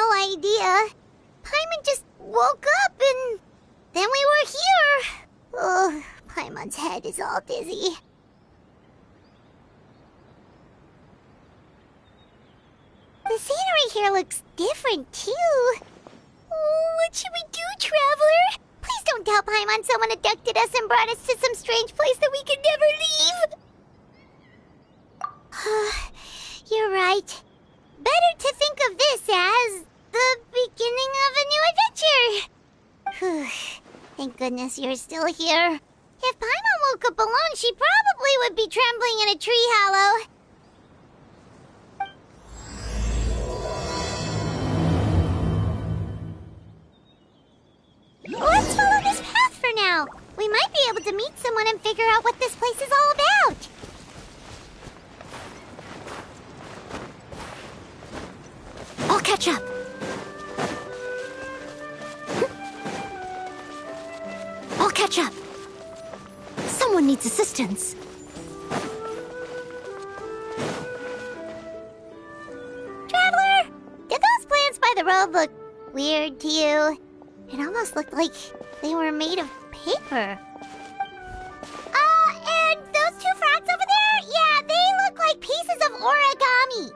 no idea. Paimon just woke up and then we were here. Oh, Paimon's head is all dizzy. The scenery here looks different, too. Oh, what should we do, Traveler? Please don't tell Paimon someone abducted us and brought us to some strange place that we could never leave. You're right. Better to think of this as the beginning of a new adventure. Thank goodness you're still here. If Paimon woke up alone, she probably would be trembling in a tree hollow. Let's follow this path for now. We might be able to meet someone and figure out what this place is all about. I'll catch up. I'll catch up. Someone needs assistance. Traveler, did those plants by the road look weird to you? It almost looked like they were made of paper. And those two frogs over there? Yeah, they look like pieces of origami.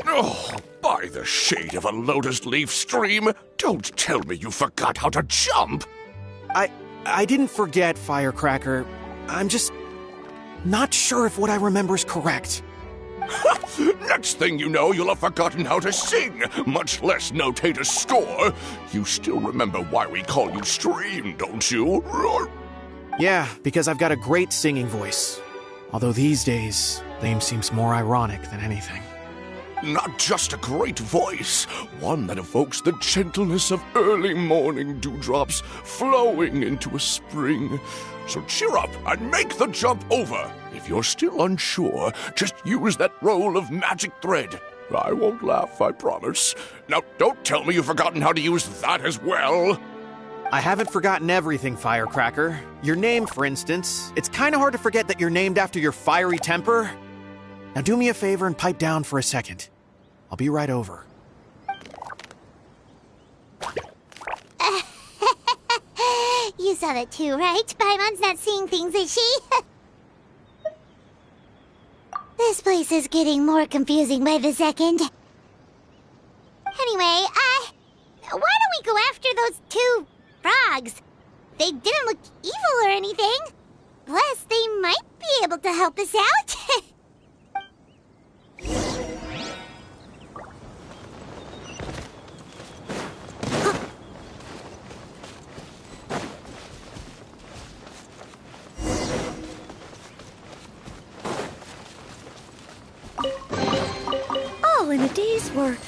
Oh, by the shade of a lotus leaf stream, don't tell me you forgot how to jump! I didn't forget, Firecracker. I'm just not sure if what I remember is correct. Next thing you know, you'll have forgotten how to sing, much less notate a score. You still remember why we call you Stream, don't you? Yeah, because I've got a great singing voice. Although these days, name seems more ironic than anything. Not just a great voice, one that evokes the gentleness of early morning dewdrops flowing into a spring. So cheer up and make the jump over. If you're still unsure, just use that roll of magic thread. I won't laugh, I promise. Now, don't tell me you've forgotten how to use that as well. I haven't forgotten everything, Firecracker. Your name, for instance. It's kind of hard to forget that you're named after your fiery temper. Now do me a favor and pipe down for a second. I'll be right over. You saw that too, right? Paimon's not seeing things, is she? This place is getting more confusing by the second. Anyway, why don't we go after those two frogs? They didn't look evil or anything. Plus, they might be able to help us out. All in a day's work.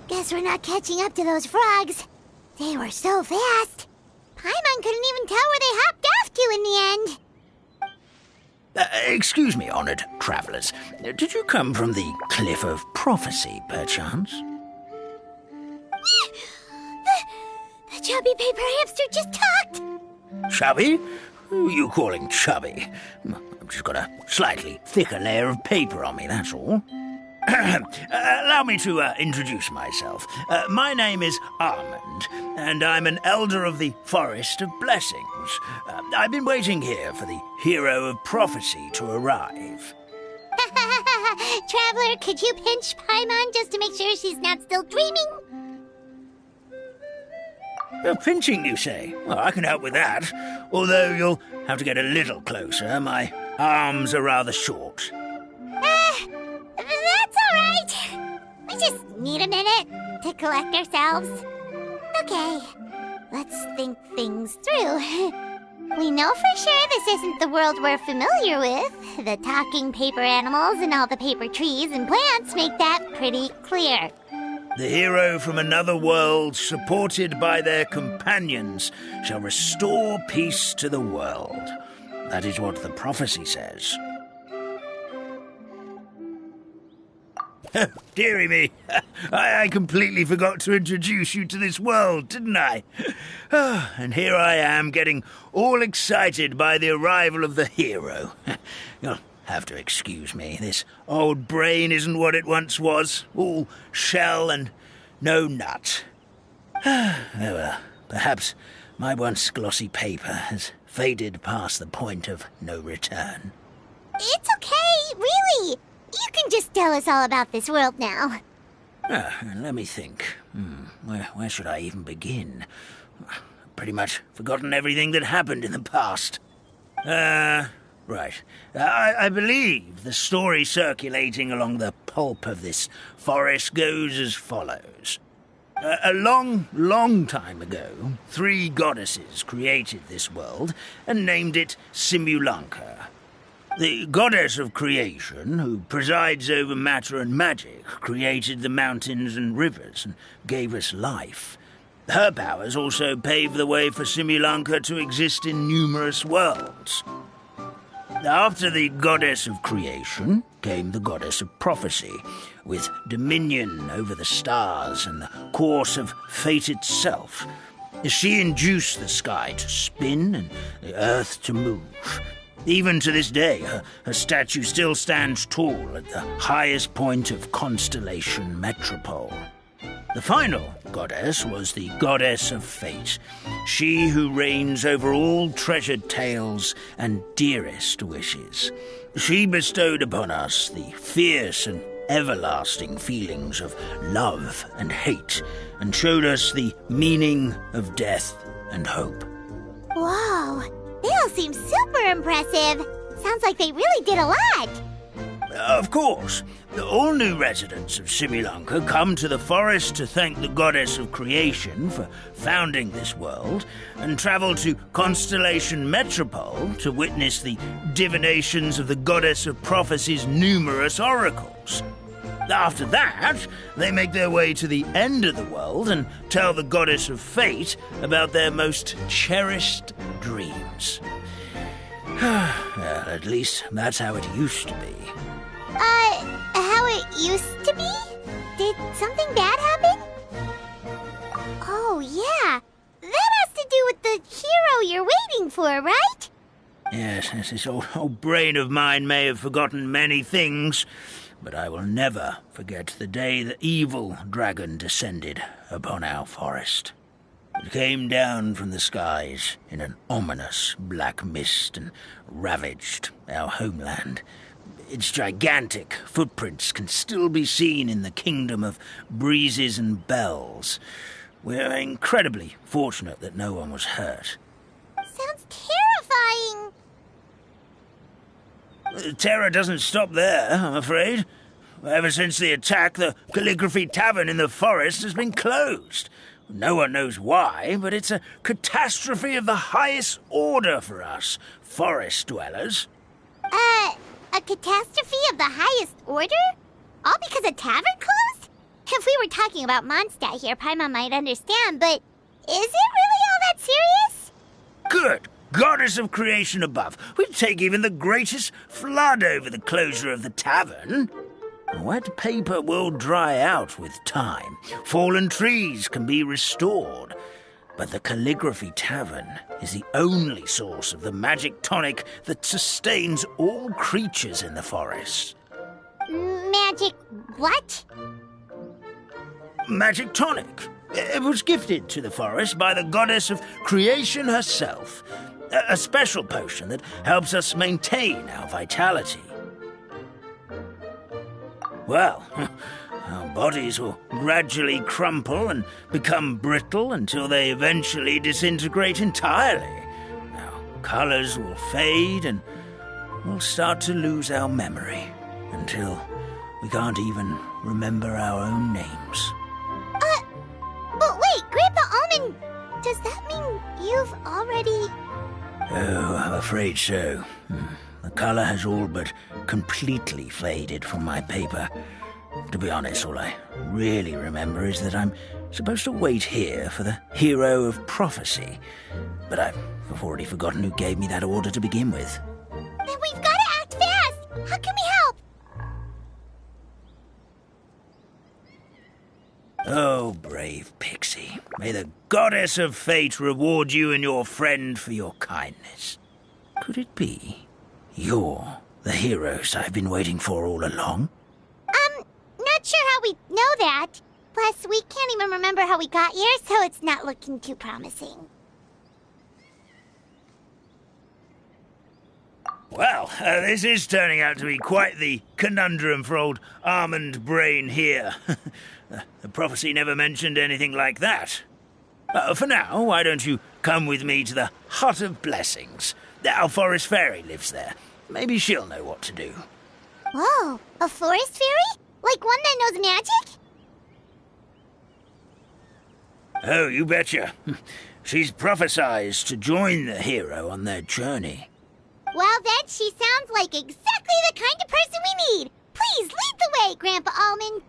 Guess we're not catching up to those frogs. They were so fast. Paimon couldn't even tell where they hopped off to in the end. Excuse me, honored travelers. Did you come from the Cliff of Prophecy, perchance? The chubby paper hamster just talked. Chubby? Who are you calling chubby? I've just got a slightly thicker layer of paper on me, that's all. Allow me to introduce myself. My name is Almond, and I'm an elder of the Forest of Blessings. I've been waiting here for the hero of prophecy to arrive. Traveler, could you pinch Paimon just to make sure she's not still dreaming? Pinching, you say? Well, I can help with that. Although you'll have to get a little closer. My arms are rather short. That's all right. We just need a minute to collect ourselves. Okay, let's think things through. We know for sure this isn't the world we're familiar with. The talking paper animals and all the paper trees and plants make that pretty clear. The hero from another world, supported by their companions, shall restore peace to the world. That is what the prophecy says. Oh, dearie me. I completely forgot to introduce you to this world, didn't I? Oh, and here I am, getting all excited by the arrival of the hero. You'll have to excuse me. This old brain isn't what it once was. All shell and no nut. Oh, well, perhaps my once glossy paper has faded past the point of no return. It's okay, really. You can just tell us all about this world now. Let me think. Where should I even begin? I've pretty much forgotten everything that happened in the past. Right. I believe the story circulating along the pulp of this forest goes as follows. A long time ago, 3 goddesses created this world and named it Simulanka. The goddess of creation, who presides over matter and magic, created the mountains and rivers and gave us life. Her powers also paved the way for Simulanka to exist in numerous worlds. After the goddess of creation came the goddess of prophecy, with dominion over the stars and the course of fate itself. She induced the sky to spin and the earth to move. Even to this day, her statue still stands tall at the highest point of Constellation Metropole. The final goddess was the goddess of fate, she who reigns over all treasured tales and dearest wishes. She bestowed upon us the fierce and everlasting feelings of love and hate, and showed us the meaning of death and hope. Whoa, they all seem super impressive. Sounds like they really did a lot. Of course, all new residents of Simulanka come to the forest to thank the goddess of creation for founding this world, and travel to Constellation Metropole to witness the divinations of the goddess of prophecy's numerous oracles. After that, they make their way to the end of the world and tell the goddess of fate about their most cherished dreams. Well, at least that's how it used to be. How it used to be? Did something bad happen? Oh, yeah. That has to do with the hero you're waiting for, right? Yes, this old brain of mine may have forgotten many things, but I will never forget the day the evil dragon descended upon our forest. It came down from the skies in an ominous black mist and ravaged our homeland. Its gigantic footprints can still be seen in the kingdom of breezes and bells. We're incredibly fortunate that no one was hurt. Sounds terrifying. The terror doesn't stop there, I'm afraid. Ever since the attack, the Calligraphy Tavern in the forest has been closed. No one knows why, but it's a catastrophe of the highest order for us, forest dwellers. A catastrophe of the highest order? All because a tavern closed? If we were talking about Mondstadt here, Paimon might understand, but is it really all that serious? Good goddess of creation above. We'd take even the greatest flood over the closure of the tavern. Wet paper will dry out with time. Fallen trees can be restored. But the Calligraphy Tavern is the only source of the magic tonic that sustains all creatures in the forest. Magic what? Magic tonic. It was gifted to the forest by the goddess of creation herself. A special potion that helps us maintain our vitality. Well, our bodies will gradually crumple and become brittle until they eventually disintegrate entirely. Our colors will fade and we'll start to lose our memory until we can't even remember our own names. But wait, Grandpa Almond, does that mean you've already... Oh, I'm afraid so. The color has all but completely faded from my paper. To be honest, all I really remember is that I'm supposed to wait here for the hero of prophecy. But I've already forgotten who gave me that order to begin with. Then we've got to act fast! How can we help? Oh, brave Pixie. May the goddess of fate reward you and your friend for your kindness. Could it be you're the heroes I've been waiting for all along? Not sure how we know that. Plus, we can't even remember how we got here, so it's not looking too promising. Well, this is turning out to be quite the conundrum for old Almond Brain here. The prophecy never mentioned anything like that. For now, why don't you come with me to the Hut of Blessings? Our forest fairy lives there. Maybe she'll know what to do. Whoa, a forest fairy? Like one that knows magic? Oh, you betcha. She's prophesized to join the hero on their journey. Well, then she sounds like exactly the kind of person we need. Please lead the way, Grandpa Almond.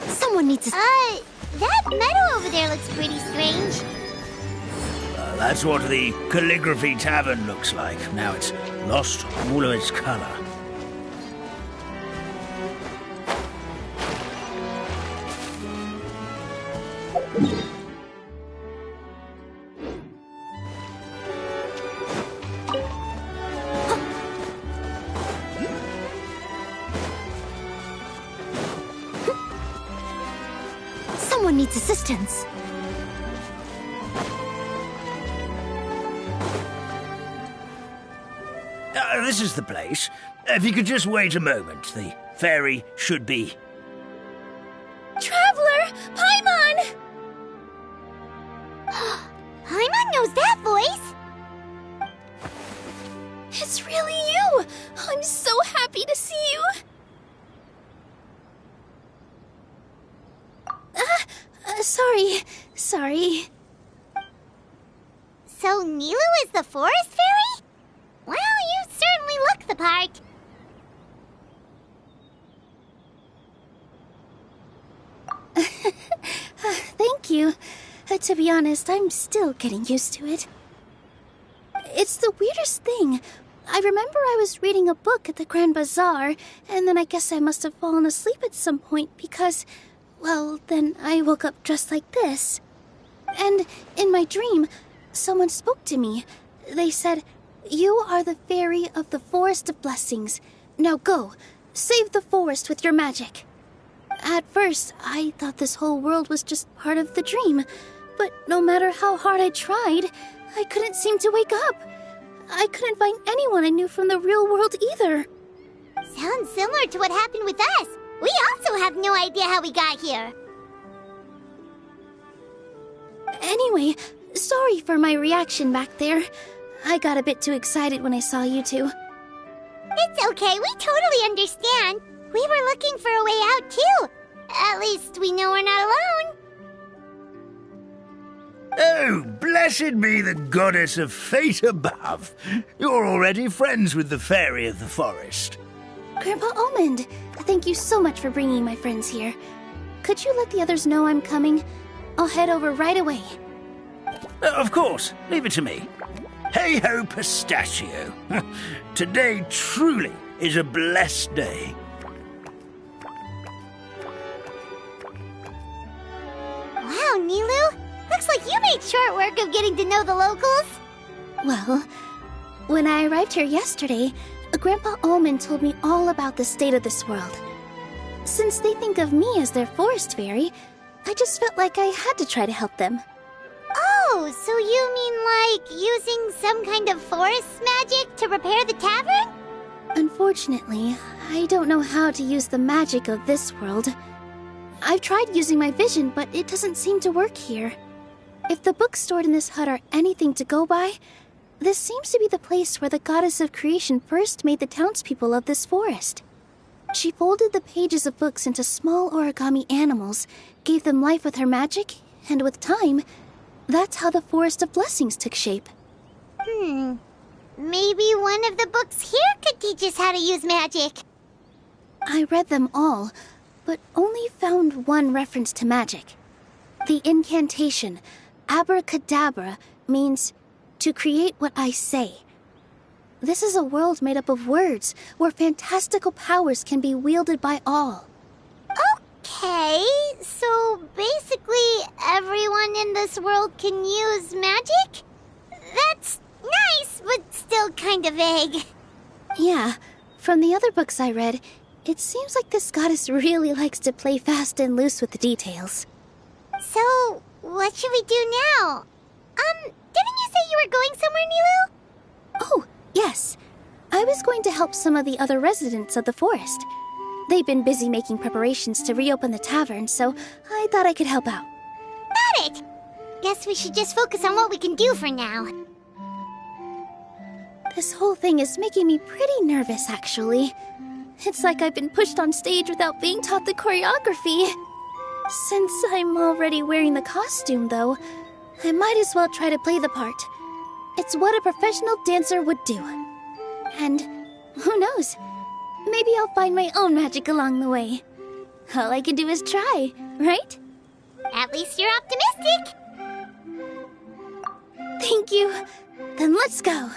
Someone needs to... that meadow over there looks pretty strange. That's what the Calligraphy Tavern looks like. Now it's lost all of its color. Someone needs assistance. This is the place. If you could just wait a moment, the fairy should be... Traveler! Paimon! Paimon knows that voice! It's really you! I'm so happy to see you! Sorry. So Nilu is the forest fairy? Well, you certainly look the part. Thank you. To be honest, I'm still getting used to it. It's the weirdest thing. I remember I was reading a book at the Grand Bazaar, and then I guess I must have fallen asleep at some point because, well, then I woke up dressed like this. And in my dream, someone spoke to me. They said, "You are the fairy of the Forest of Blessings. Now go, save the forest with your magic." At first, I thought this whole world was just part of the dream, but no matter how hard I tried, I couldn't seem to wake up. I couldn't find anyone I knew from the real world either. Sounds similar to what happened with us. We also have no idea how we got here. Anyway, sorry for my reaction back there. I got a bit too excited when I saw you two. It's okay, we totally understand. We were looking for a way out, too. At least we know we're not alone. Oh, blessed be the goddess of fate above. You're already friends with the fairy of the forest. Grandpa Almond, thank you so much for bringing my friends here. Could you let the others know I'm coming? I'll head over right away. Of course, leave it to me. Hey-ho, pistachio. Today truly is a blessed day. Wow, Nilu. Looks like you made short work of getting to know the locals. Well, when I arrived here yesterday, Grandpa Almond told me all about the state of this world. Since they think of me as their forest fairy, I just felt like I had to try to help them. Oh, so you mean like using some kind of forest magic to repair the tavern? Unfortunately, I don't know how to use the magic of this world. I've tried using my vision, but it doesn't seem to work here. If the books stored in this hut are anything to go by, This seems to be the place where the goddess of creation first made the townspeople of this forest. She folded the pages of books into small origami animals, gave them life with her magic, and with time, that's how the Forest of Blessings took shape. Maybe one of the books here could teach us how to use magic. I read them all, but only found one reference to magic. The incantation, abracadabra, means to create what I say. This is a world made up of words, where fantastical powers can be wielded by all. Okay, so basically everyone in this world can use magic? That's nice, but still kind of vague. Yeah, from the other books I read, it seems like this goddess really likes to play fast and loose with the details. So, what should we do now? Didn't you say you were going somewhere, Nilu? Oh, yes. I was going to help some of the other residents of the forest. They've been busy making preparations to reopen the tavern, so I thought I could help out. Got it! Guess we should just focus on what we can do for now. This whole thing is making me pretty nervous, actually. It's like I've been pushed on stage without being taught the choreography. Since I'm already wearing the costume, though, I might as well try to play the part. It's what a professional dancer would do. And who knows? Maybe I'll find my own magic along the way. All I can do is try, right? At least you're optimistic. Thank you. Then let's go.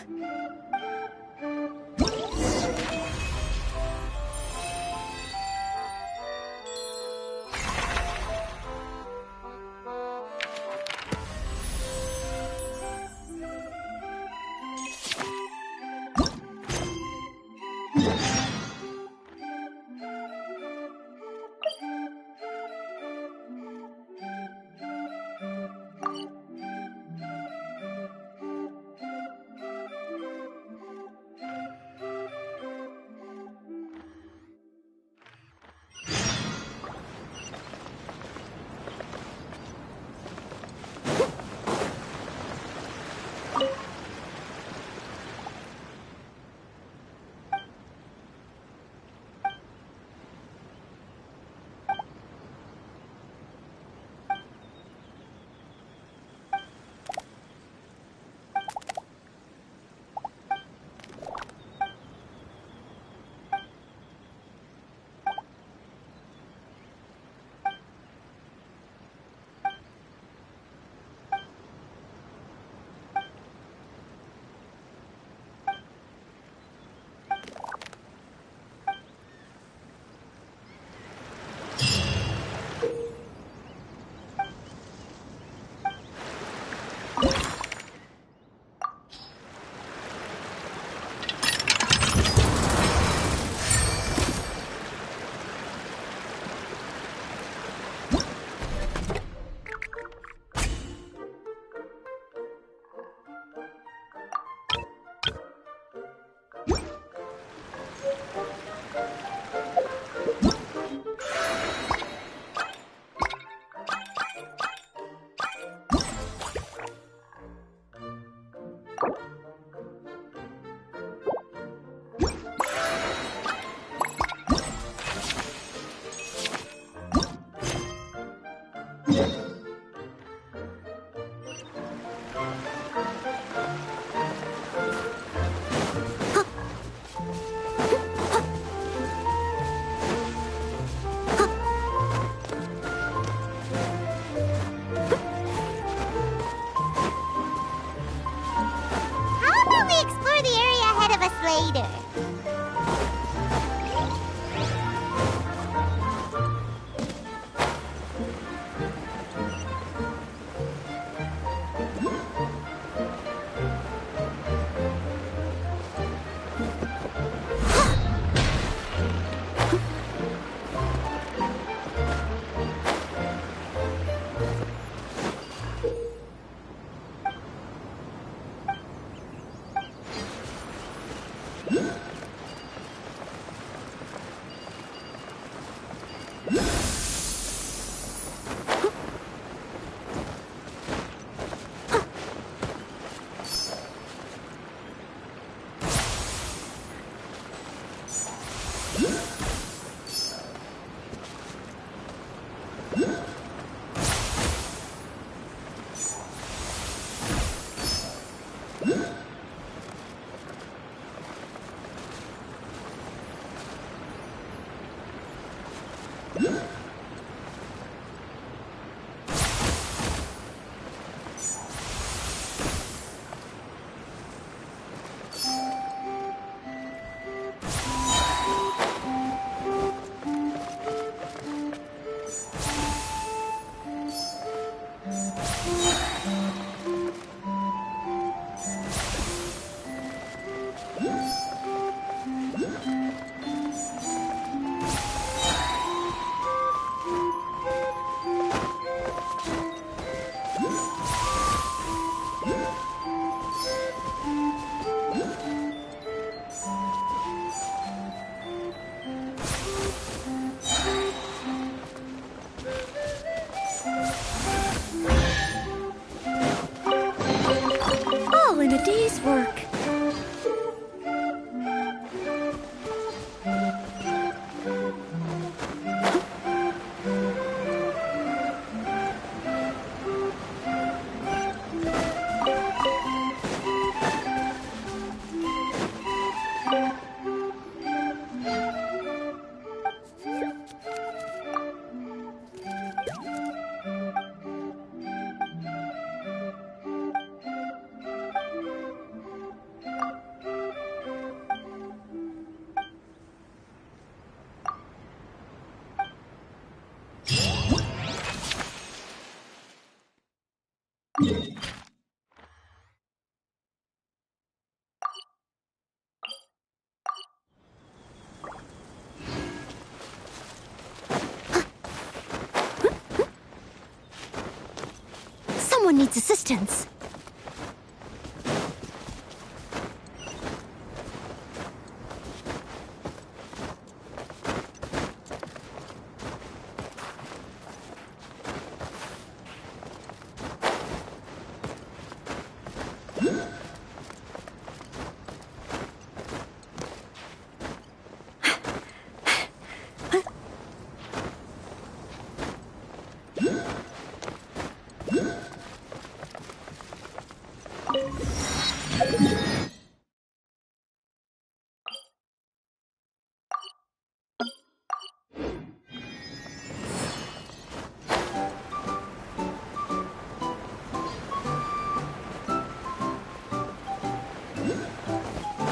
Someone needs assistance.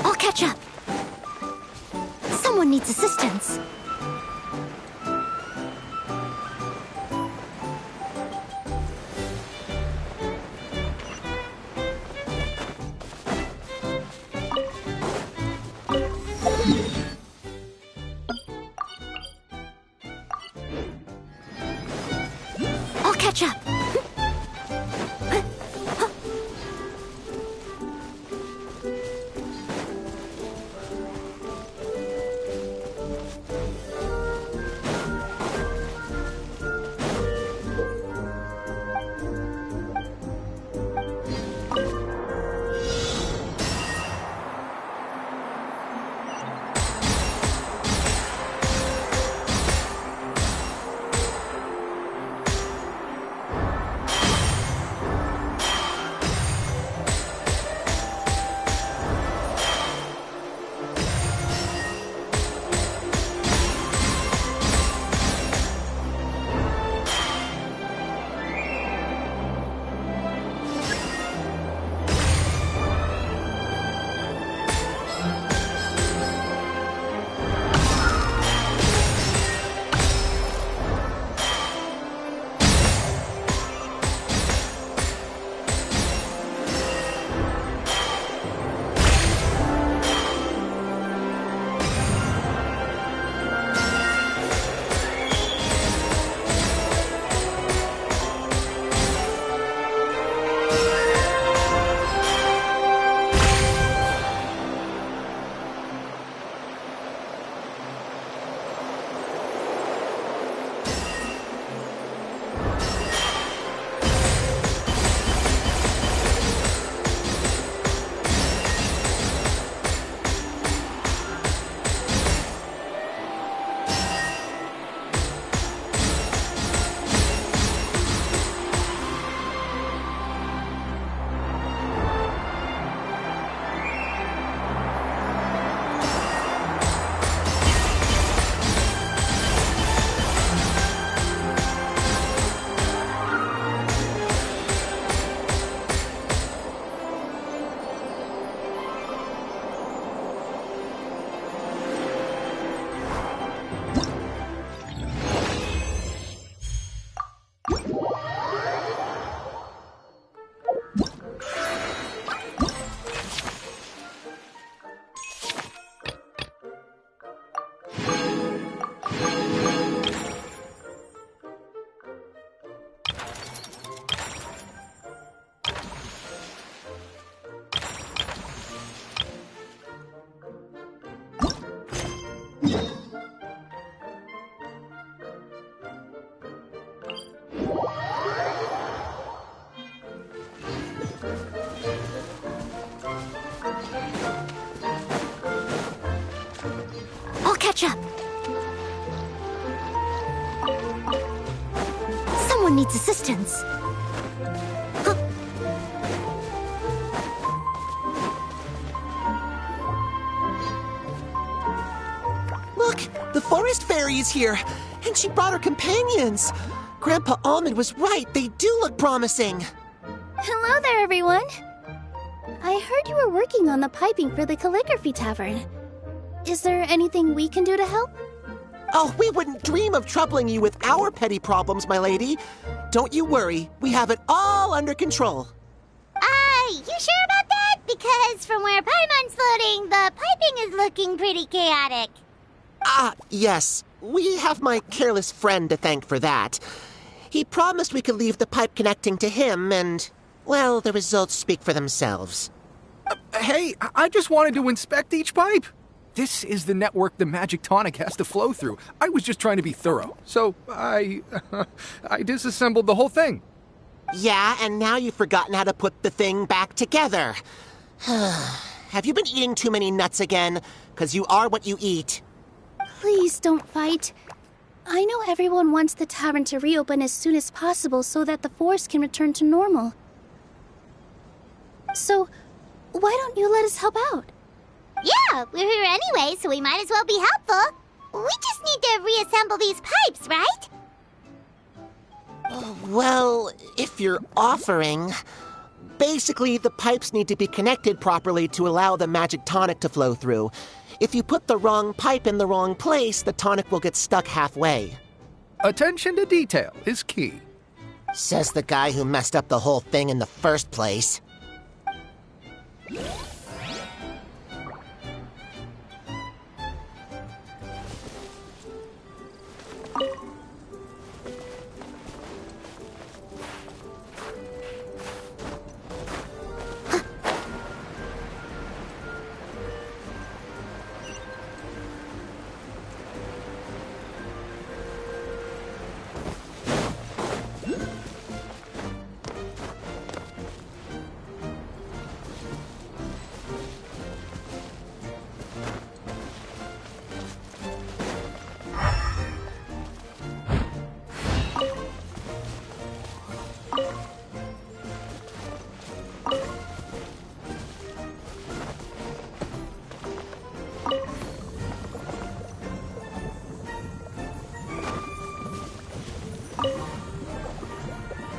I'll catch up. Someone needs assistance. I'll catch up. Catch up. Someone needs assistance. Huh? Look, the forest fairy is here, and she brought her companions. Grandpa Almond was right. They do look promising. Hello there, everyone. I heard you were working on the piping for the calligraphy tavern. Is there anything we can do to help? Oh, we wouldn't dream of troubling you with our petty problems, my lady. Don't you worry. We have it all under control. You sure about that? Because from where Paimon's floating, the piping is looking pretty chaotic. Yes. We have my careless friend to thank for that. He promised we could leave the pipe connecting to him, and, well, the results speak for themselves. Hey, I just wanted to inspect each pipe. This is the network the magic tonic has to flow through. I was just trying to be thorough, so I disassembled the whole thing. Yeah, and now you've forgotten how to put the thing back together. Have you been eating too many nuts again? 'Cause you are what you eat. Please don't fight. I know everyone wants the tavern to reopen as soon as possible so that the forest can return to normal. So, why don't you let us help out? Yeah, we're here anyway, so we might as well be helpful. We just need to reassemble these pipes, right? Well, if you're offering... Basically, the pipes need to be connected properly to allow the magic tonic to flow through. If you put the wrong pipe in the wrong place, the tonic will get stuck halfway. Attention to detail is key. Says the guy who messed up the whole thing in the first place.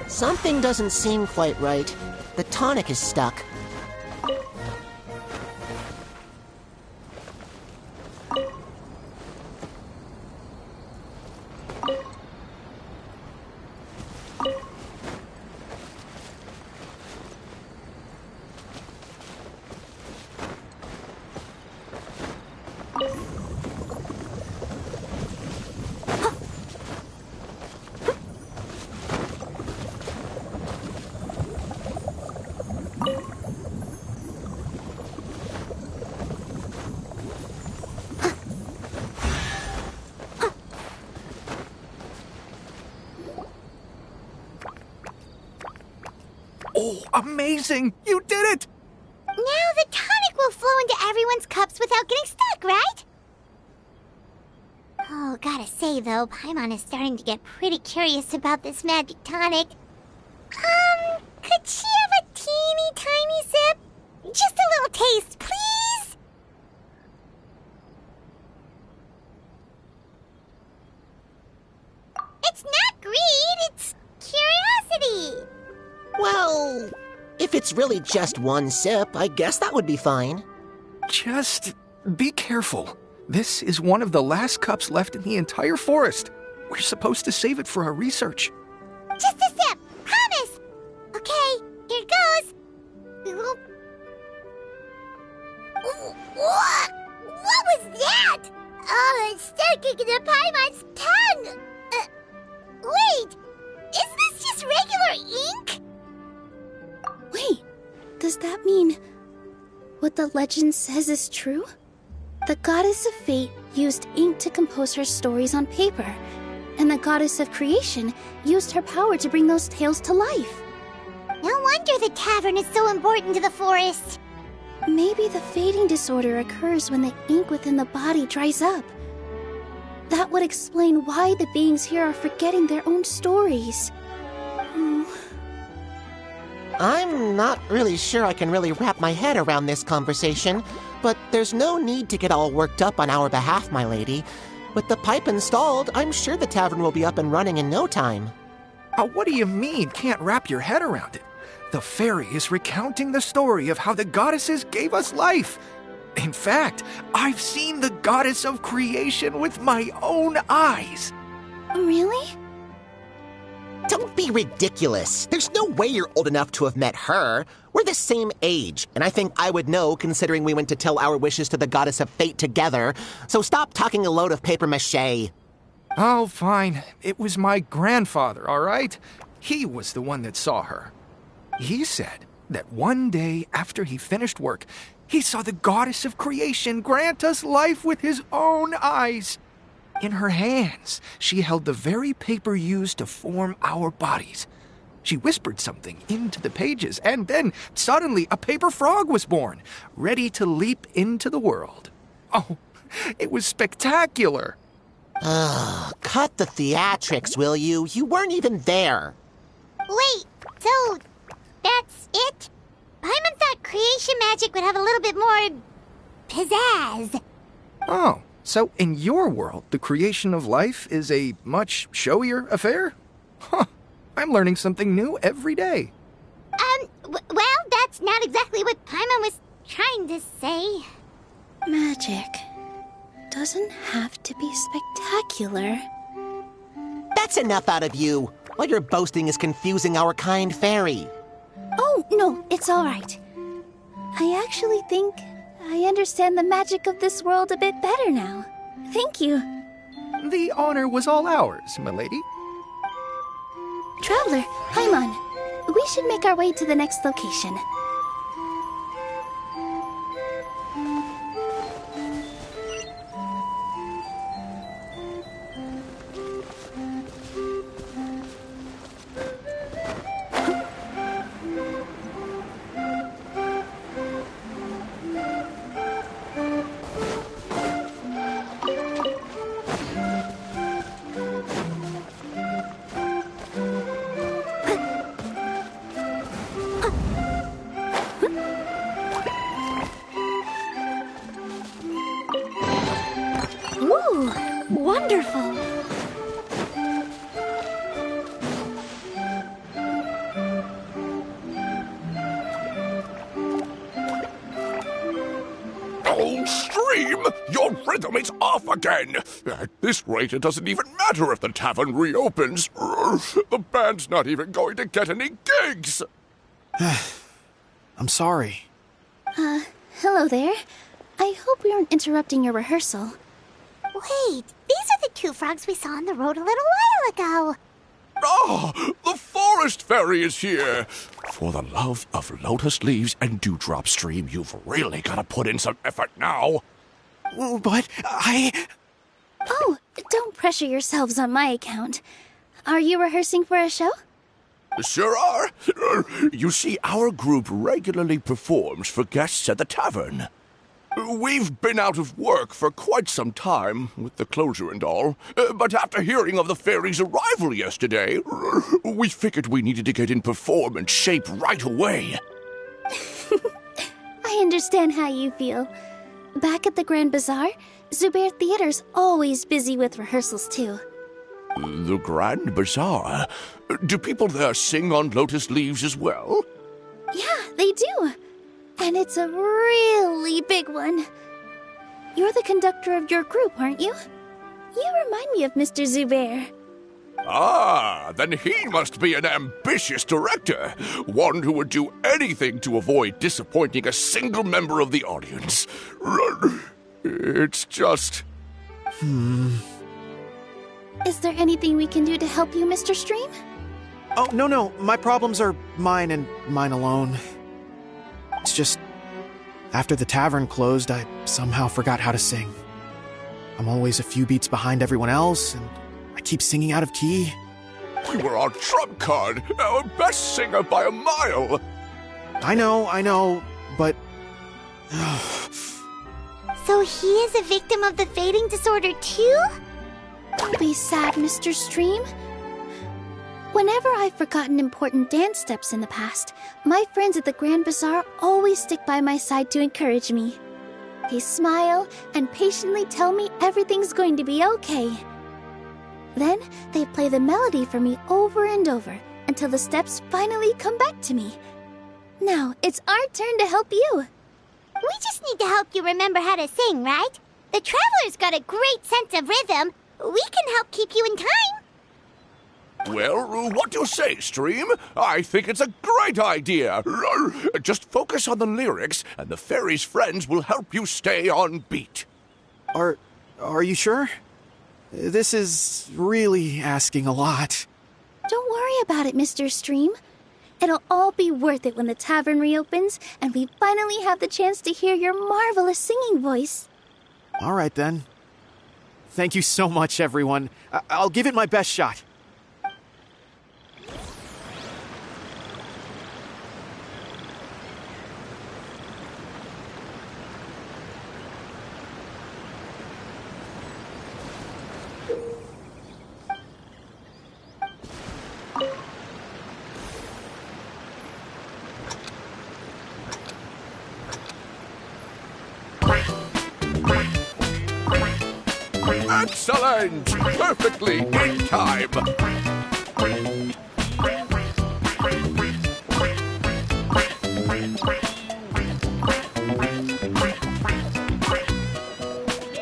Something doesn't seem quite right. The tonic is stuck. Oh, amazing! You did it! Now the tonic will flow into everyone's cups without getting stuck, right? Oh, gotta say though, Paimon is starting to get pretty curious about this magic tonic. Could she have a teeny tiny sip? Just a little taste, please? It's not greed, it's curiosity. Well, if it's really just one sip, I guess that would be fine. Just be careful. This is one of the last cups left in the entire forest. We're supposed to save it for our research. Just a sip, promise. Okay, here it goes. What was that? Oh, it's sticking to Paimon's tongue. Wait, is this just regular ink? Wait, does that mean what the legend says is true? The goddess of fate used ink to compose her stories on paper, and the goddess of creation used her power to bring those tales to life. No wonder the tavern is so important to the forest. Maybe the fading disorder occurs when the ink within the body dries up. That would explain why the beings here are forgetting their own stories. I'm not really sure I can really wrap my head around this conversation, but there's no need to get all worked up on our behalf, my lady. With the pipe installed, I'm sure the tavern will be up and running in no time. What do you mean, can't wrap your head around it? The fairy is recounting the story of how the goddesses gave us life. In fact, I've seen the goddess of creation with my own eyes. Really? Don't be ridiculous. There's no way you're old enough to have met her. We're the same age, and I think I would know considering we went to tell our wishes to the goddess of fate together. So stop talking a load of papier-mâché. Oh, fine. It was my grandfather, all right? He was the one that saw her. He said that one day after he finished work, he saw the goddess of creation grant us life with his own eyes. In her hands, she held the very paper used to form our bodies. She whispered something into the pages, and then suddenly a paper frog was born, ready to leap into the world. Oh, it was spectacular. Cut the theatrics, will you? You weren't even there. Wait, so that's it? Paimon thought creation magic would have a little bit more pizzazz. Oh, so in your world, the creation of life is a much showier affair? Huh, I'm learning something new every day. Well, that's not exactly what Paimon was trying to say. Magic doesn't have to be spectacular. That's enough out of you. All your boasting is confusing our kind fairy. Oh, no, it's all right. I actually think I understand the magic of this world a bit better now. Thank you. The honor was all ours, milady. Traveler, Paimon, we should make our way to the next location. Ooh, wonderful! Oh, Stream! Your rhythm is off again! At this rate, it doesn't even matter if the tavern reopens. The band's not even going to get any gigs! I'm sorry. Hello there. I hope we aren't interrupting your rehearsal. Wait, these are the two frogs we saw on the road a little while ago. Ah, the forest fairy is here! For the love of lotus leaves and dewdrop, Stream, you've really got to put in some effort now. But Oh, don't pressure yourselves on my account. Are you rehearsing for a show? Sure are. You see, our group regularly performs for guests at the tavern. We've been out of work for quite some time, with the closure and all. But after hearing of the fairy's arrival yesterday, we figured we needed to get in performance shape right away. I understand how you feel. Back at the Grand Bazaar, Zubair Theater's always busy with rehearsals too. The Grand Bazaar? Do people there sing on lotus leaves as well? Yeah, they do. And it's a really big one. You're the conductor of your group, aren't you? You remind me of Mr. Zubair. Ah, then he must be an ambitious director. One who would do anything to avoid disappointing a single member of the audience. It's just... Is there anything we can do to help you, Mr. Stream? Oh, no. My problems are mine and mine alone. It's just, after the tavern closed, I somehow forgot how to sing. I'm always a few beats behind everyone else, and I keep singing out of key. You were our trump card, our best singer by a mile. I know, but... So he is a victim of the fading disorder too? Don't be sad, Mr. Stream. Whenever I've forgotten important dance steps in the past, my friends at the Grand Bazaar always stick by my side to encourage me. They smile and patiently tell me everything's going to be okay. Then they play the melody for me over and over until the steps finally come back to me. Now it's our turn to help you. We just need to help you remember how to sing, right? The Traveler's got a great sense of rhythm. We can help keep you in time. Well, what do you say, Stream? I think it's a great idea. Just focus on the lyrics, and the fairy's friends will help you stay on beat. Are you sure? This is really asking a lot. Don't worry about it, Mr. Stream. It'll all be worth it when the tavern reopens and we finally have the chance to hear your marvelous singing voice. All right, then. Thank you so much, everyone. I'll give it my best shot. Excellent! Perfectly in time!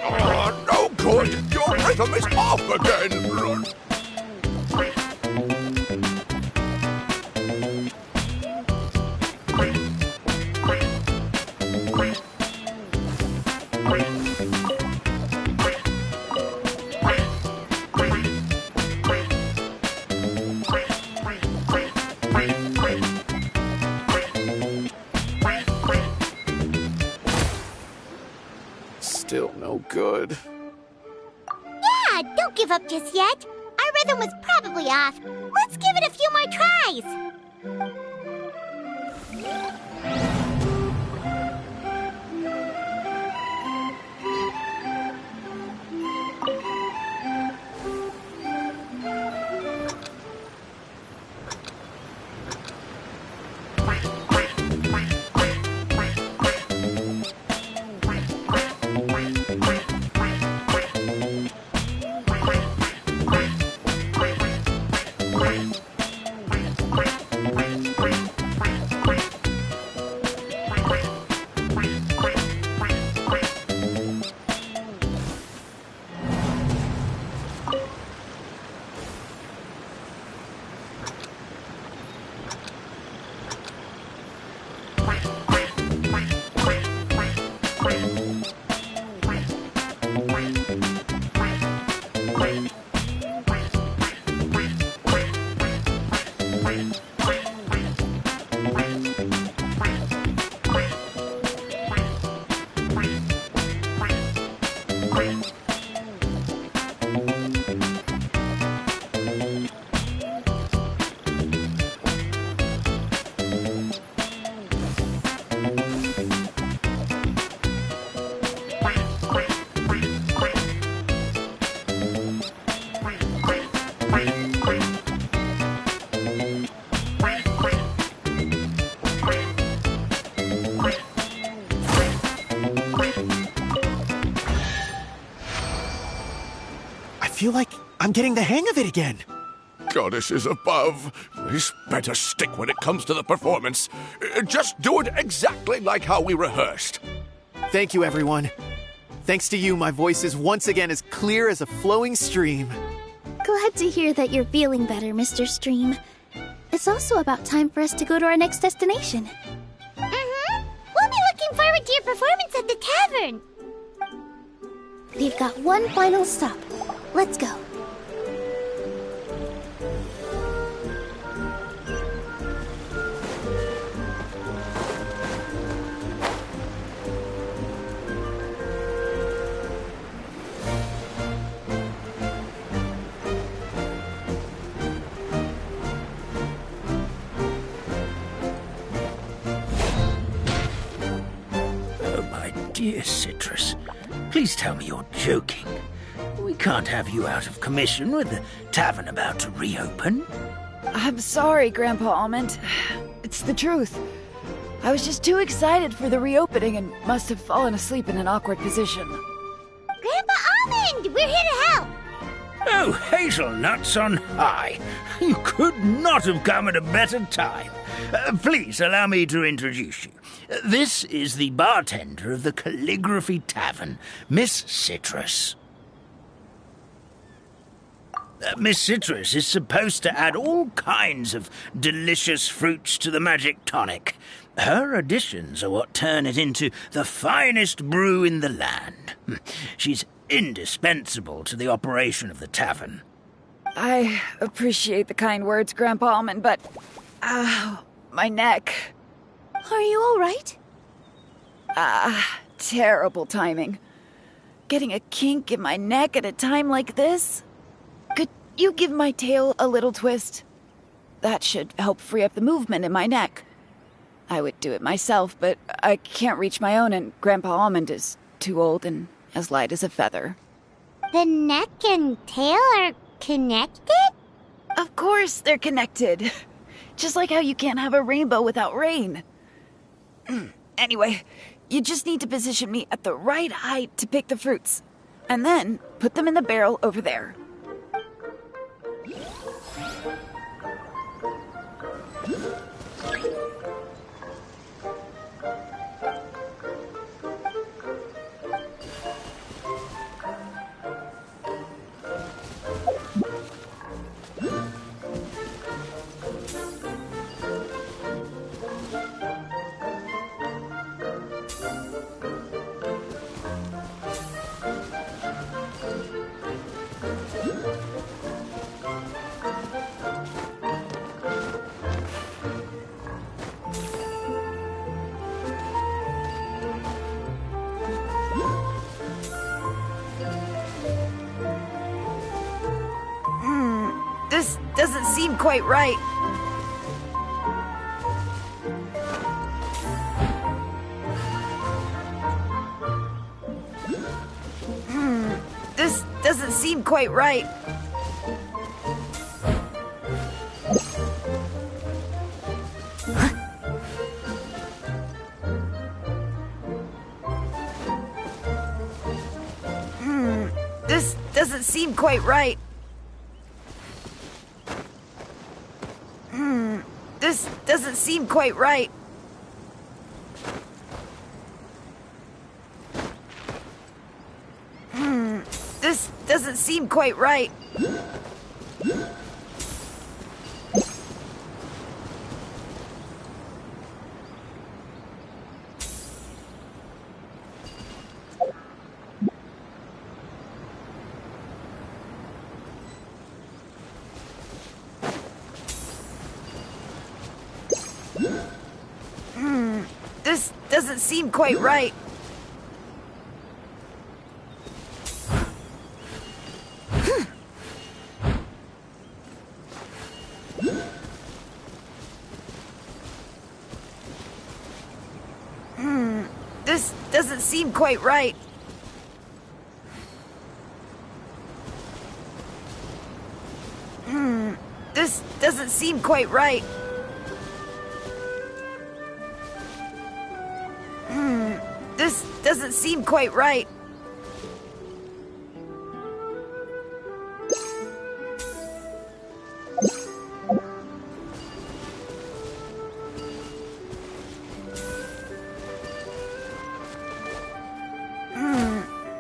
Oh, no good! Your rhythm is off again! Still no good. Yeah, don't give up just yet. Our rhythm was probably off. Let's give it a few more tries. I feel like I'm getting the hang of it again. Goddesses above, this better stick when it comes to the performance. Just do it exactly like how we rehearsed. Thank you, everyone. Thanks to you, my voice is once again as clear as a flowing stream. Glad to hear that you're feeling better, Mr. Stream. It's also about time for us to go to our next destination. Mm-hmm. We'll be looking forward to your performance at the tavern. We've got one final stop. Let's go. Oh, my dear Citrus, please tell me you're joking. We can't have you out of commission with the tavern about to reopen. I'm sorry, Grandpa Almond. It's the truth. I was just too excited for the reopening and must have fallen asleep in an awkward position. Grandpa Almond, we're here to help. Oh, hazelnuts on high. You could not have come at a better time. Please allow me to introduce you. This is the bartender of the Calligraphy Tavern, Miss Citrus. Miss Citrus is supposed to add all kinds of delicious fruits to the magic tonic. Her additions are what turn it into the finest brew in the land. She's indispensable to the operation of the tavern. I appreciate the kind words, Grandpa Almond, but... my neck. Are you all right? Terrible timing. Getting a kink in my neck at a time like this? Could you give my tail a little twist? That should help free up the movement in my neck. I would do it myself, but I can't reach my own, and Grandpa Almond is too old and as light as a feather. The neck and tail are connected? Of course they're connected. Just like how you can't have a rainbow without rain. Anyway, you just need to position me at the right height to pick the fruits. And then put them in the barrel over there. This doesn't seem quite right. This doesn't seem quite right. This doesn't seem quite right. This doesn't seem quite right. This doesn't seem quite right. This doesn't seem quite right. This doesn't seem quite right. This doesn't seem quite right. This doesn't seem quite right.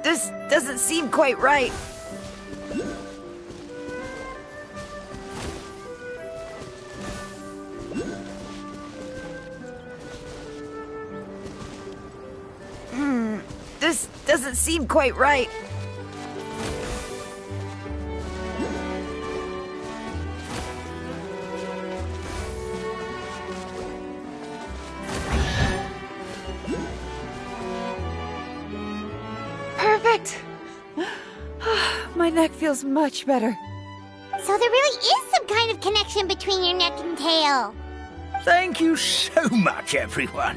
This doesn't seem quite right. This doesn't seem quite right. Perfect. My neck feels much better. So there really is some kind of connection between your neck and tail. Thank you so much, everyone.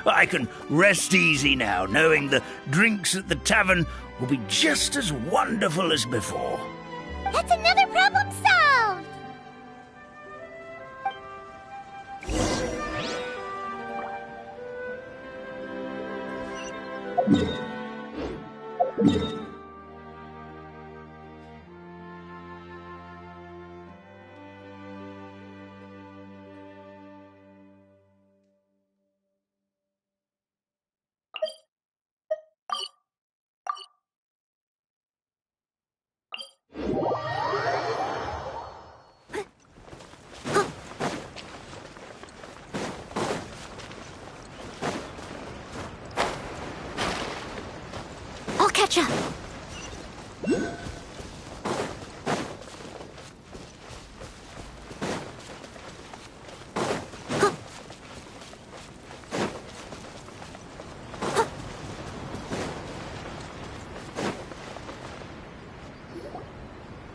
I can rest easy now, knowing the drinks at the tavern will be just as wonderful as before. That's another problem solved! etc.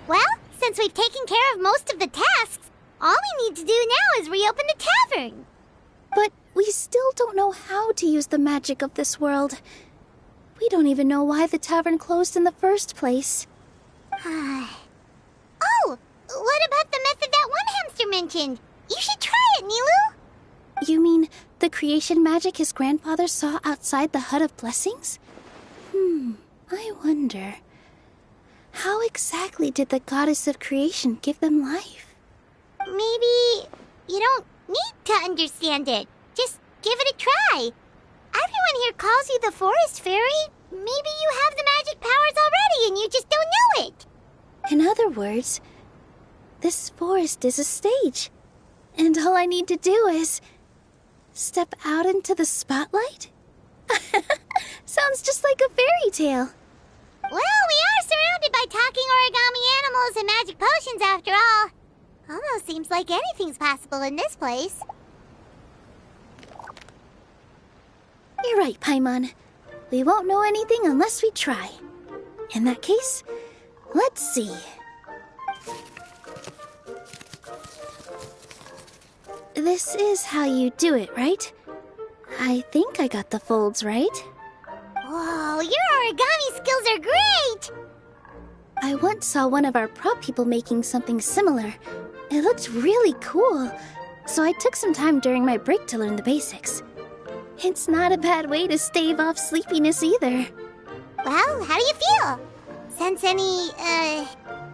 Well, since we've taken care of most of the tasks, all we need to do now is reopen the tavern. But we still don't know how to use the magic of this world. We don't even know why the tavern closed in the first place. Oh, what about the method that one hamster mentioned? You should try it, Nilu. You mean the creation magic his grandfather saw outside the Hut of Blessings? I wonder. How exactly did the goddess of creation give them life? Maybe you don't need to understand it. Just give it a try. Everyone here calls you the Forest Fairy. Maybe you have the magic powers already and you just don't know it. In other words, this forest is a stage. And all I need to do is step out into the spotlight? Sounds just like a fairy tale. Well, we are surrounded by talking origami animals and magic potions after all. Almost seems like anything's possible in this place. You're right, Paimon. We won't know anything unless we try. In that case, let's see. This is how you do it, right? I think I got the folds right. Whoa, your origami skills are great! I once saw one of our prop people making something similar. It looked really cool, so I took some time during my break to learn the basics. It's not a bad way to stave off sleepiness either. Well, how do you feel? Sense any,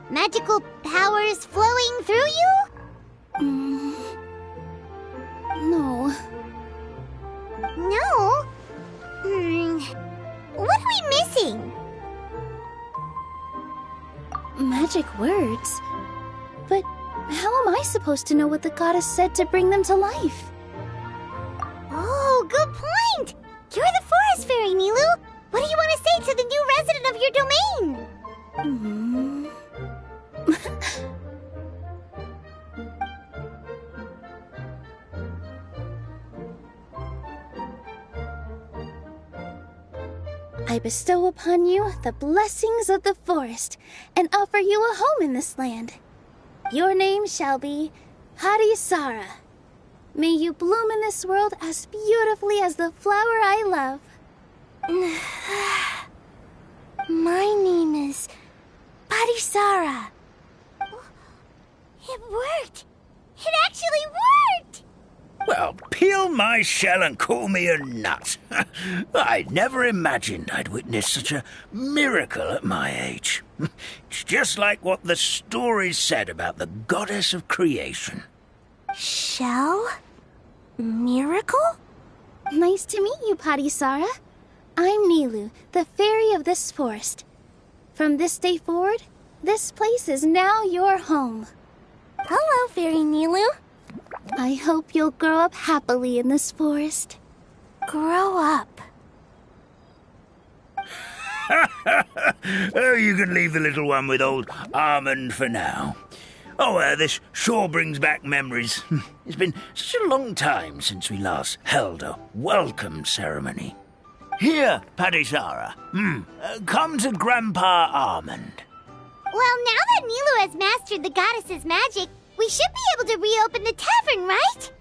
magical powers flowing through you? No. No? What are we missing? Magic words? But how am I supposed to know what the goddess said to bring them to life? Oh, good point! You're the Forest Fairy, Nilu! What do you want to say to the new resident of your domain? I bestow upon you the blessings of the forest and offer you a home in this land. Your name shall be Hadisara. May you bloom in this world as beautifully as the flower I love. My name is Hadisara. It worked! It actually worked! Well, peel my shell and call me a nut. I'd never imagined I'd witness such a miracle at my age. It's just like what the stories said about the goddess of creation. Shell? Miracle? Nice to meet you, Hadisara. I'm Nilu, the fairy of this forest. From this day forward, this place is now your home. Hello, Fairy Nilu. I hope you'll grow up happily in this forest. Grow up? Oh, you can leave the little one with old Almond for now. Oh, this sure brings back memories. It's been such a long time since we last held a welcome ceremony. Here, Hadisara. Come to Grandpa Almond. Well, now that Nilu has mastered the goddess's magic, we should be able to reopen the tavern, right?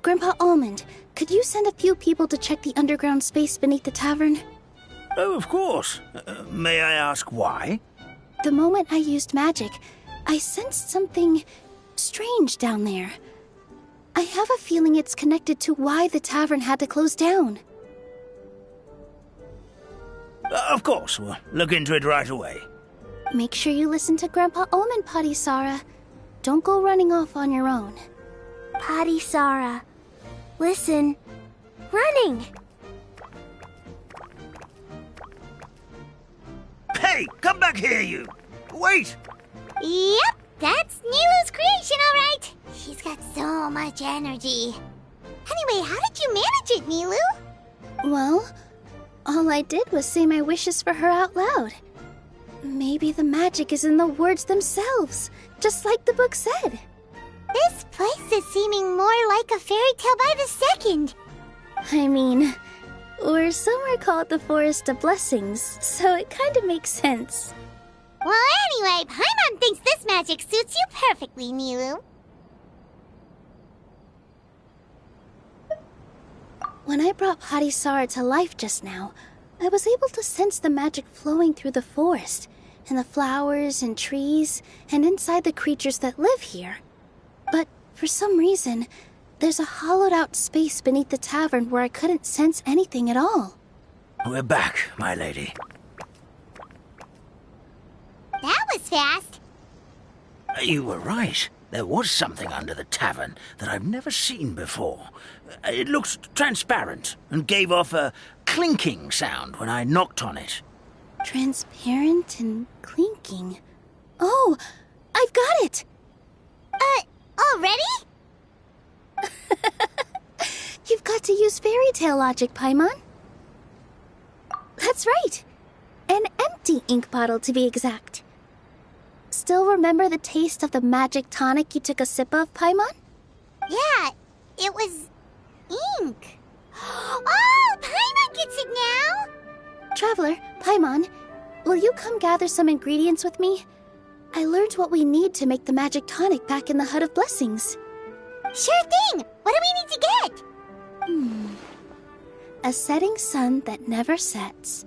Grandpa Almond, could you send a few people to check the underground space beneath the tavern? Oh, of course. May I ask why? The moment I used magic, I sensed something strange down there. I have a feeling it's connected to why the tavern had to close down. Of course, we'll look into it right away. Make sure you listen to Grandpa Almond, Hadisara. Don't go running off on your own. Hadisara, listen. Running! Hey, come back here, you! Wait! Yep, that's Nilu's creation, all right. She's got so much energy. Anyway, how did you manage it, Nilu? Well, All I did was say my wishes for her out loud. Maybe the magic is in the words themselves, just like the book said. This place is seeming more like a fairy tale by the second. I mean, we're somewhere called the Forest of Blessings, so it kind of makes sense. Well, anyway, Paimon thinks this magic suits you perfectly, Milu. When I brought Harisara to life just now, I was able to sense the magic flowing through the forest, and the flowers and trees, and inside the creatures that live here. But for some reason, there's a hollowed-out space beneath the tavern where I couldn't sense anything at all. We're back, my lady. That was fast. You were right. There was something under the tavern that I've never seen before. It looked transparent and gave off a clinking sound when I knocked on it. Transparent and clinking. Oh, I've got it! Already? You've got to use fairy tale logic, Paimon. That's right. An empty ink bottle, to be exact. Still remember the taste of the magic tonic you took a sip of, Paimon? Yeah, it was ink. Oh, Paimon gets it now! Traveler, Paimon, will you come gather some ingredients with me? I learned what we need to make the magic tonic back in the Hut of Blessings. Sure thing! What do we need to get? A setting sun that never sets,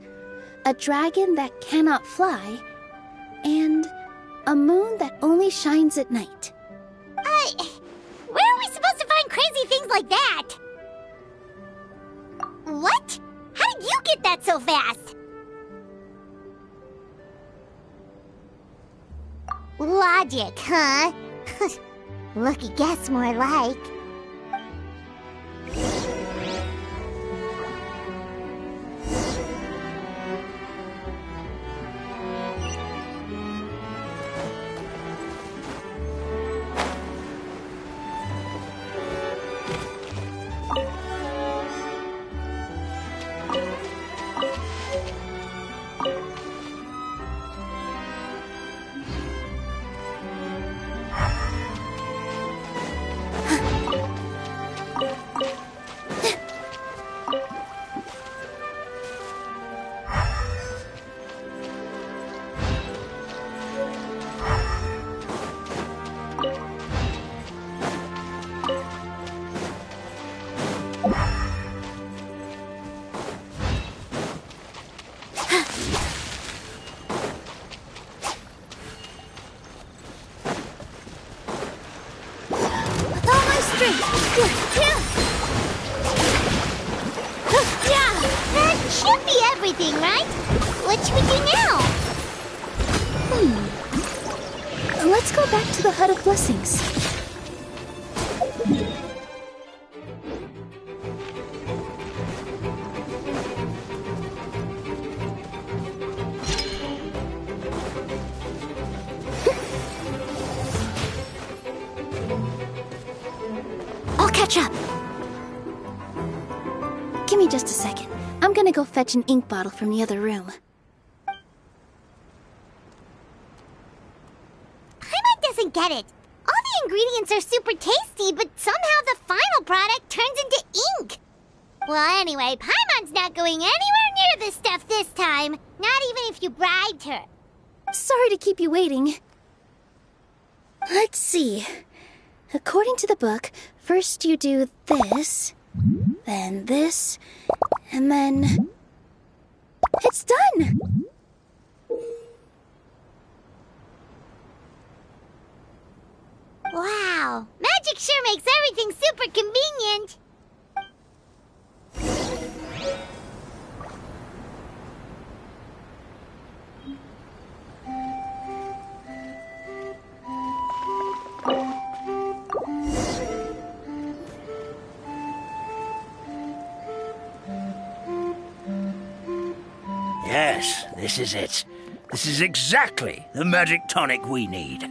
a dragon that cannot fly, and a moon that only shines at night. Where are we supposed to find crazy things like that? What? How did you get that so fast? Logic, huh? Lucky guess, more like. That should be everything, right? What should we do now? Let's go back to the Hut of Blessings. I'll catch up. Give me just a second. I'm gonna go fetch an ink bottle from the other room. Paimon doesn't get it. All the ingredients are super tasty, but somehow the final product turns into ink. Well, anyway, Paimon's not going anywhere near this stuff this time. Not even if you bribed her. Sorry to keep you waiting. Let's see. According to the book, first you do this, then this, and then... It's done! Wow, magic sure makes everything super convenient. Yes, this is it. This is exactly the magic tonic we need.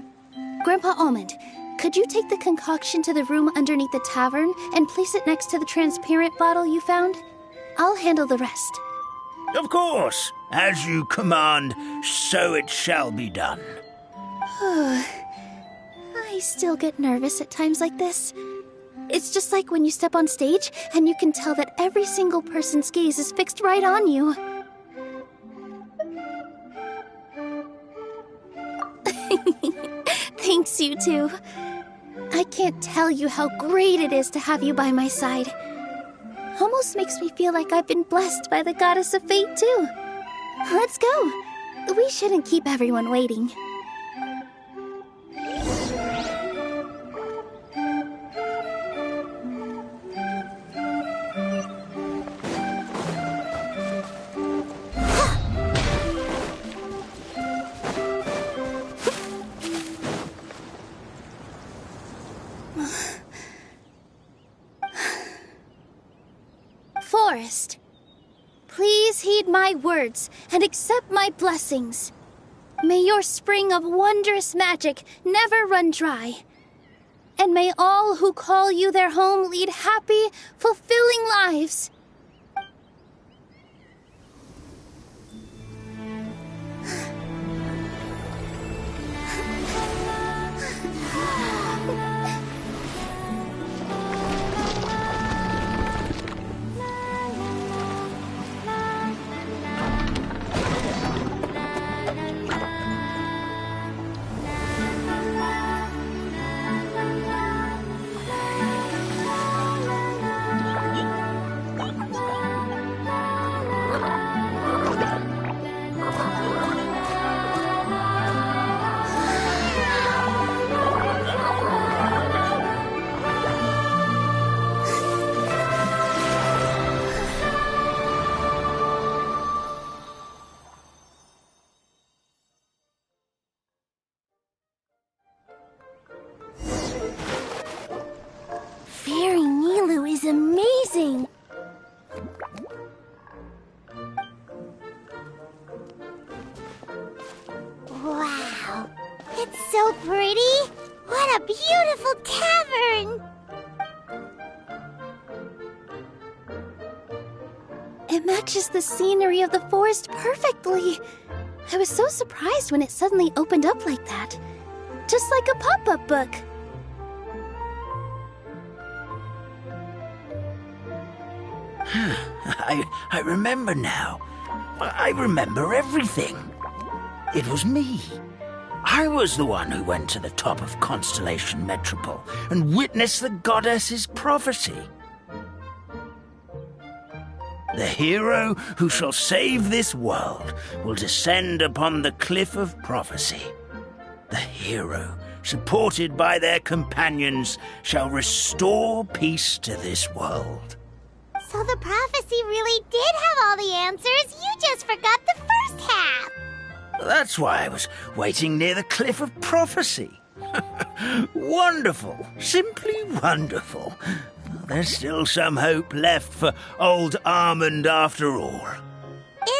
Grandpa Almond, could you take the concoction to the room underneath the tavern and place it next to the transparent bottle you found? I'll handle the rest. Of course. As you command, so it shall be done. I still get nervous at times like this. It's just like when you step on stage and you can tell that every single person's gaze is fixed right on you. Thanks, you two. I can't tell you how great it is to have you by my side. Almost makes me feel like I've been blessed by the goddess of fate, too. Let's go. We shouldn't keep everyone waiting. Forest, please heed my words and accept my blessings. May your spring of wondrous magic never run dry. And may all who call you their home lead happy, fulfilling lives. Fairy Nilu is amazing! Wow, it's so pretty! What a beautiful cavern! It matches the scenery of the forest perfectly. I was so surprised when it suddenly opened up like that. Just like a pop-up book. I remember now. I remember everything. It was me. I was the one who went to the top of Constellation Metropole and witnessed the goddess's prophecy. The hero who shall save this world will descend upon the cliff of prophecy. The hero, supported by their companions, shall restore peace to this world. So the prophecy really did have all the answers. You just forgot the first half. That's why I was waiting near the cliff of prophecy. Wonderful. Simply wonderful. There's still some hope left for old Armand after all.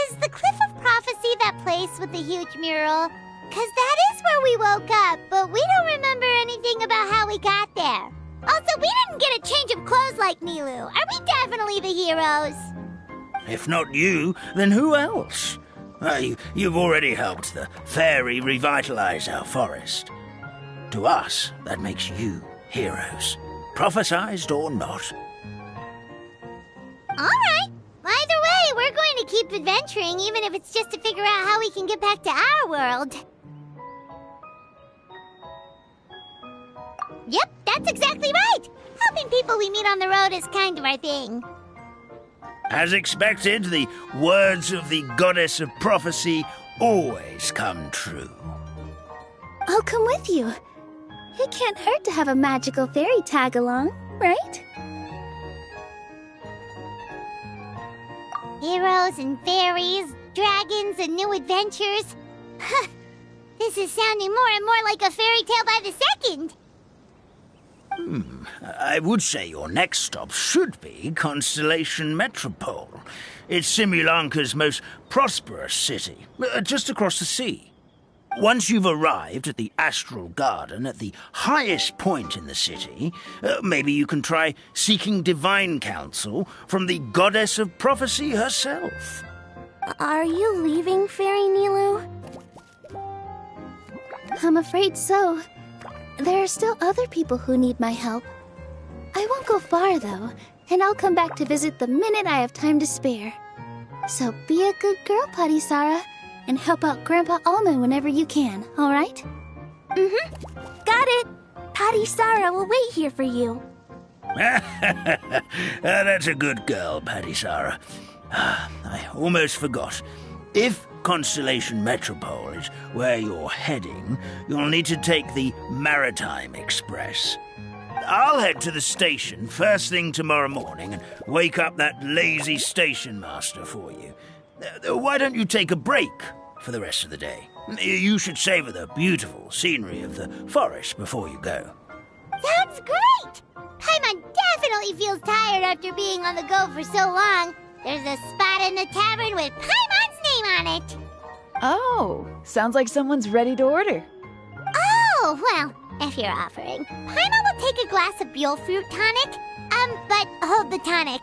Is the Cliff of Prophecy that place with the huge mural? 'Cause that is where we woke up, but we don't remember anything about how we got there. Also, we didn't get a change of clothes like Nilu. Are we definitely the heroes? If not you, then who else? You've already helped the fairy revitalize our forest. To us, that makes you heroes, prophesized or not. All right. Either way, we're going to keep adventuring, even if it's just to figure out how we can get back to our world. Yep, that's exactly right. Helping people we meet on the road is kind of our thing. As expected, the words of the goddess of prophecy always come true. I'll come with you. It can't hurt to have a magical fairy tag along, right? Heroes and fairies, dragons and new adventures. This is sounding more and more like a fairy tale by the second. I would say your next stop should be Constellation Metropole. It's Simulanka's most prosperous city, just across the sea. Once you've arrived at the Astral Garden at the highest point in the city, maybe you can try seeking divine counsel from the goddess of prophecy herself. Are you leaving, Fairy Nilu? I'm afraid so. There are still other people who need my help. I won't go far, though, and I'll come back to visit the minute I have time to spare. So be a good girl, Padisara, and help out Grandpa Almond whenever you can, alright? Got it! Padisara will wait here for you. That's a good girl, Padisara. I almost forgot. If Constellation Metropole is where you're heading, you'll need to take the Maritime Express. I'll head to the station first thing tomorrow morning and wake up that lazy station master for you. Why don't you take a break for the rest of the day? You should savor the beautiful scenery of the forest before you go. Sounds great! Paimon definitely feels tired after being on the go for so long. There's a spot in the tavern with Paimon's name on it. Oh, sounds like someone's ready to order. Oh, well, if you're offering, Paimon will take a glass of Buell fruit tonic. But hold the tonic.